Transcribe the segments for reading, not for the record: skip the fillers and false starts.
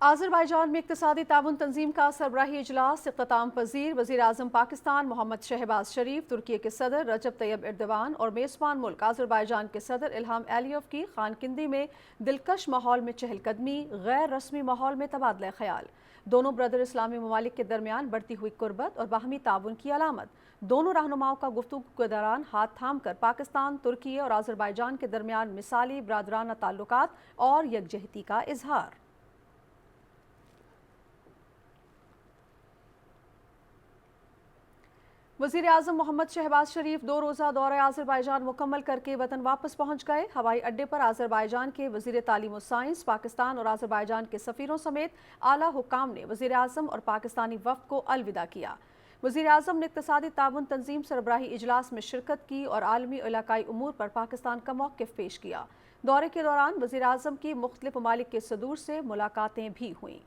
Azerbaijan में इक़्तिसादी ताउन तंजीम का सरबराही इजलास इख्तिताम पजीर। वज़ीर आज़म पाकिस्तान मोहम्मद शहबाज शरीफ, तुर्की के सदर रजब तैयब एर्दोगान और मेज़बान मुल्क आज़रबाईजान के सदर इल्हाम एलियव की खानकिंदी में दिलकश माहौल में चहलकदमी, गैर रस्मी माहौल में तबादला ख्याल। दोनों ब्रदर इस्लामी ममालिक के दरमियान बढ़ती हुई कुर्बत और बाहमी ताउन की अलामत। दोनों रहनुमाओं का गुफ्तगू के दौरान हाथ थाम कर पाकिस्तान, तुर्की और आज़रबाईजान के दरमियान मिसाली ब्रादराना ताल्लुकात और यकजहती का इजहार। वज़ीर आज़म मोहम्मद शहबाज शरीफ 2 रोज़ा दौरे आज़रबाईजान मुकम्मल करके वतन वापस पहुँच गए। हवाई अड्डे पर आज़रबाईजान के वज़ीर तालीम और साइंस, पाकिस्तान और आज़रबाईजान के सफ़ीरों समेत आला हुक्काम ने वज़ीर आज़म और पाकिस्तानी वफ़द को अलविदा किया। वज़ीर आज़म ने इक़्तिसादी ताउन तंजीम सरबराही इजलास में शिरकत की और आलमी और इलाकाई उमूर पर पाकिस्तान का मौक़िफ़ पेश किया। दौरे के दौरान वज़ीर आज़म की मुख्तलिफ़ ममालिक के सदूर से मुलाकातें भी हुईं।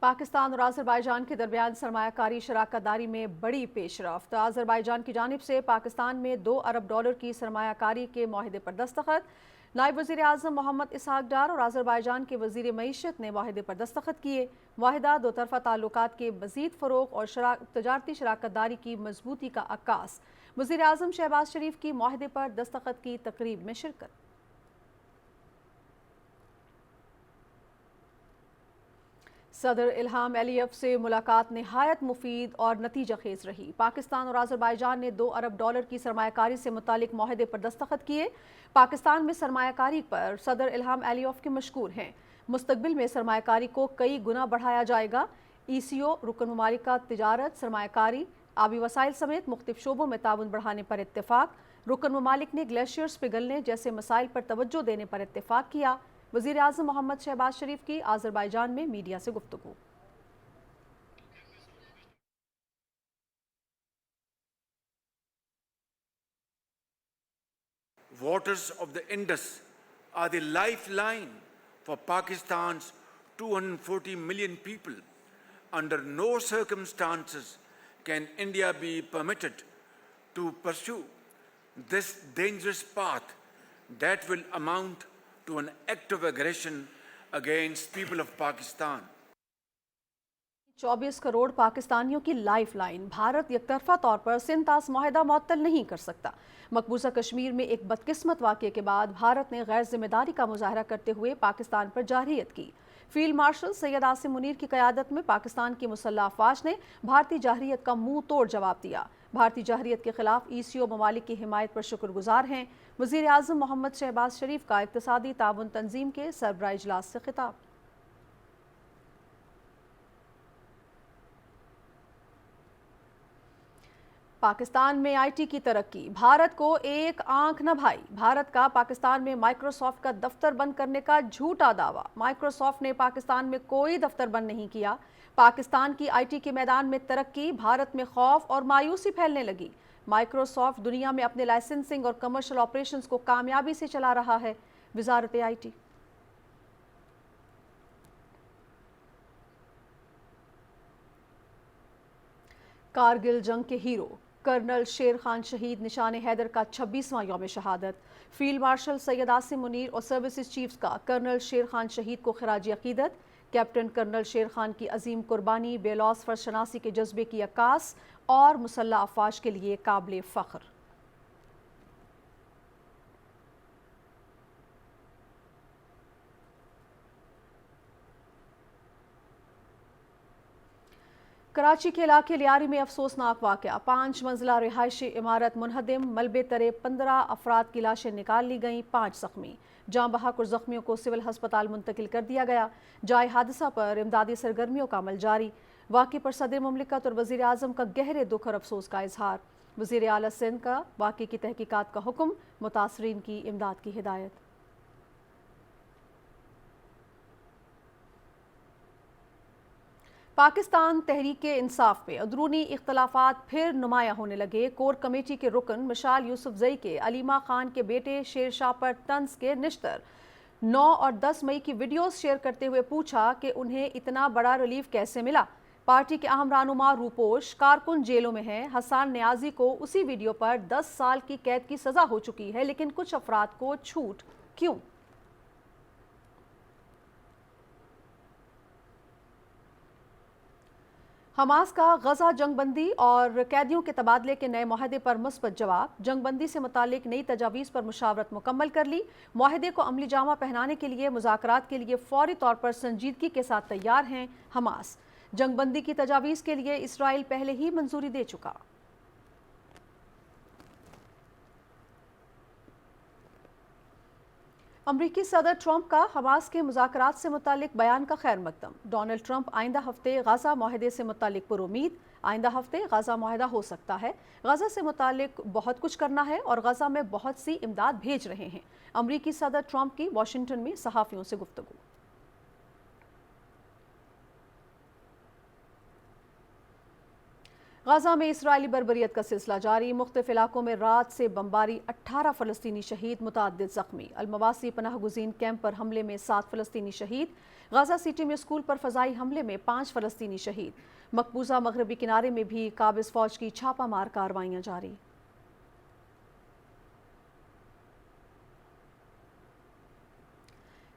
पाकिस्तान और आज़रबाईजान के दरमियान सरमायाकारी शराकत दारी में बड़ी पेशरफ्त। आज़रबाईजान की जानिब से पाकिस्तान में $2 अरब की सरमायाकारी के मुआहदे पर दस्तखत। नायब वज़ीर आज़म मोहम्मद इसहाक डार और आज़रबाईजान के वज़ीर मईशत ने मुआहदे पर दस्तखत किए। मुआहदा दो तरफ़ा ताल्लुकात के मज़ीद फ़रोग़ और तजारती शराकत दारी की मजबूती का अक्कास। वज़ीर आज़म शहबाज शरीफ की मुआहदे पर दस्तखत की तकरीब में शिरकत। सदर इल्हाम एलियव से मुलाकात नहायत मुफीद और नतीजा खेज रही। पाकिस्तान और आज़रबाईजान ने $2 अरब की सरमायाकारी से मुतालिक मुआहदे पर दस्तखत किए। पाकिस्तान में सरमायाकारी पर सदर इल्हाम एलियव के मशकूर हैं। मुस्तकबिल में सरमायाकारी को कई गुना बढ़ाया जाएगा। ECO रुकन ममालिक का तिजारत, सरमायाकारी, आबी वसाइल समेत मुख्तलिफ शोबों में ताउन बढ़ाने पर इत्तेफाक। रुकन ममालिक ने ग्लेशियर्स पिघलने जैसे मसाइल पर तवज्जो देने पर इत्तेफाक किया। वज़ीर आज़म मोहम्मद शहबाज शरीफ की आज़रबाईजान में मीडिया से गुफ्तगू। Waters of the Indus are the lifeline for Pakistan's 240 million people. Under no circumstances can India be permitted to pursue this dangerous path that will amount to an act of aggression against people of Pakistan. 24 crore पाकिस्तानियों की life line. Bharat एकतरफा तौर पर सिंतास मुआहदा मुअत्तल नहीं कर सकता। मकबूजा कश्मीर में एक बदकिस्मत वाक़े के बाद भारत ने गैर जिम्मेदारी का मुजाहरा करते हुए पाकिस्तान पर जारहियत की। फील्ड मार्शल सैयद आसिम मुनीर की क़यादत में पाकिस्तान की मुसल्लह अफ़वाज ने भारतीय जारहियत का मुंह तोड़ जवाब दिया। भारतीय जारहियत के खिलाफ ECO ममालिक की हिमायत पर शुक्रगुजार हैं। वज़ीर आज़म मोहम्मद शहबाज शरीफ का इक़्तिसादी ताउन तंजीम के सरबराह इजलास से खिताब। पाकिस्तान में IT की तरक्की, भारत को एक आंख न भाई। भारत का पाकिस्तान में माइक्रोसॉफ्ट का दफ्तर बंद करने का झूठा दावा। माइक्रोसॉफ्ट ने पाकिस्तान में कोई दफ्तर बंद नहीं किया। पाकिस्तान की IT के मैदान में तरक्की, भारत में खौफ और मायूसी फैलने लगी। माइक्रोसॉफ्ट दुनिया में अपने लाइसेंसिंग और कमर्शियल ऑपरेशंस को कामयाबी से चला रहा है। वजारत IT। कारगिल जंग के हीरो कर्नल शेर खान शहीद निशान हैदर का 26वां यौम शहादत। फील्ड मार्शल सैयद आसिम मुनीर और सर्विसेज चीफ्स का कर्नल शेर खान शहीद को खराज अकीदत। कैप्टन कर्नल शेर खान की अजीम कुर्बानी बेलौस फर्शनासी के जज्बे की अक्कास और मुसल्लह अफवाज के लिए काबिल फ़ख्र। कराची के इलाके लियारी में अफसोसनाक वाक़या। 5 मंजिला रिहायशी इमारत मुनहदिम, मलबे तरे 15 अफराद की लाशें निकाल ली गईं, 5 ज़ख्मी। जाँ बहक और ज़ख्मियों को सिविल हस्पताल मुंतकिल कर दिया गया। जाए हादसा पर इमदादी सरगर्मियों का अमल जारी। वाक़े पर सदर मुमलिकत और वज़ीर आज़म का गहरे दुख और अफसोस का इजहार। वज़ीर आला सिंध का वाक़े की तहकीकात का हुक्म, मुतासरीन की इमदाद की हिदायत। पाकिस्तान तहरीक इंसाफ में अंदरूनी इख्तलाफात फिर नुमाया होने लगे। कोर कमेटी के रुकन मशाल यूसुफजई के अलीमा खान के बेटे शेर शाह पर तंज के निश्तर 9 और 10 मई की वीडियोस शेयर करते हुए पूछा कि उन्हें इतना बड़ा रिलीफ कैसे मिला। پارٹی کے اہم رہنما روپوش کارکن جیلوں میں ہیں۔ حسان نیازی کو اسی ویڈیو پر 10 سال کی قید کی سزا ہو چکی ہے، لیکن کچھ افراد کو چھوٹ کیوں؟ حماس کا غزہ جنگ بندی اور قیدیوں کے تبادلے کے نئے معاہدے پر مثبت جواب۔ جنگ بندی سے متعلق نئی تجاویز پر مشاورت مکمل کر لی۔ معاہدے کو عملی جامہ پہنانے کے لیے مذاکرات کے لیے فوری طور پر سنجیدگی کے ساتھ تیار ہیں حماس۔ جنگ بندی کی تجاویز کے لیے اسرائیل پہلے ہی منظوری دے چکا۔ امریکی صدر ٹرمپ کا حماس کے مذاکرات سے متعلق بیان کا خیر مقدم۔ ڈونلڈ ٹرمپ آئندہ ہفتے غزہ معاہدے سے متعلق پر امید۔ آئندہ ہفتے غزہ معاہدہ ہو سکتا ہے۔ غزہ سے متعلق بہت کچھ کرنا ہے اور غزہ میں بہت سی امداد بھیج رہے ہیں۔ امریکی صدر ٹرمپ کی واشنگٹن میں صحافیوں سے گفتگو۔ غزہ میں اسرائیلی بربریت کا سلسلہ جاری۔ مختلف علاقوں میں رات سے بمباری، 18 فلسطینی شہید، متعدد زخمی۔ المواسی پناہ گزین کیمپ پر حملے میں 7 فلسطینی شہید۔ غزہ سٹی میں اسکول پر فضائی حملے میں 5 فلسطینی شہید۔ مقبوضہ مغربی کنارے میں بھی قابض فوج کی چھاپہ مار کارروائیاں جاری۔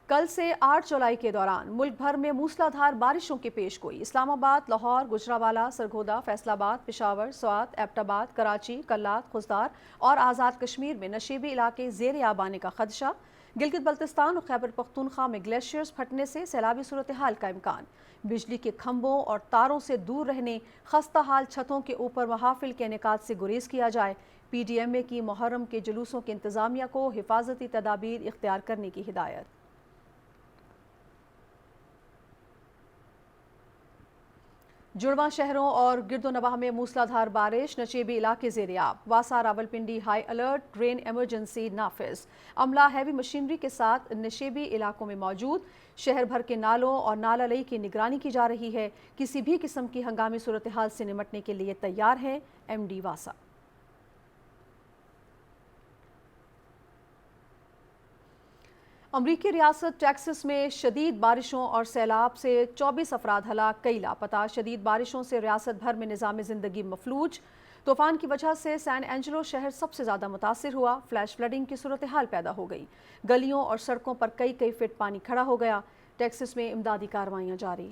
کل سے 8 جولائی کے دوران ملک بھر میں موسلا دھار بارشوں کی پیش گوئی۔ اسلام آباد، لاہور، گجرانوالہ، سرگودا، فیصل آباد، پشاور، سوات، ایبٹ آباد، کراچی، کلات، خضدار اور آزاد کشمیر میں نشیبی علاقے زیر آب آنے کا خدشہ۔ گلگت بلتستان اور خیبر پختونخوا میں گلیشیئرز پھٹنے سے سیلابی صورتحال کا امکان۔ بجلی کے کھمبوں اور تاروں سے دور رہنے، خستہ حال چھتوں کے اوپر محافل کے انعقاد سے گریز کیا جائے۔ پی ڈی ایم اے کی محرم کے جلوسوں کی انتظامیہ کو حفاظتی تدابیر اختیار کرنے کی ہدایت۔ جڑواں شہروں اور گرد و نواح میں موسلا دھار بارش، نشیبی علاقے زیر آب۔ واسا، Rawalpindi high alert, drain emergency نافذ۔ عملہ ہیوی مشینری کے ساتھ نشیبی علاقوں میں موجود۔ شہر بھر کے نالوں اور نالہ لئی کی نگرانی کی جا رہی ہے۔ کسی بھی قسم کی ہنگامی صورتحال سے نمٹنے کے لیے تیار ہے ایم ڈی واسا۔ امریکی ریاست ٹیکسس میں شدید بارشوں اور سیلاب سے 24 افراد ہلاک، کئی لاپتہ۔ شدید بارشوں سے ریاست بھر میں نظام زندگی مفلوج۔ طوفان کی وجہ سے سین اینجلو شہر سب سے زیادہ متاثر ہوا۔ فلیش فلڈنگ کی صورتحال پیدا ہو گئی۔ گلیوں اور سڑکوں پر کئی فٹ پانی کھڑا ہو گیا۔ ٹیکسس میں امدادی کارروائیاں جاری۔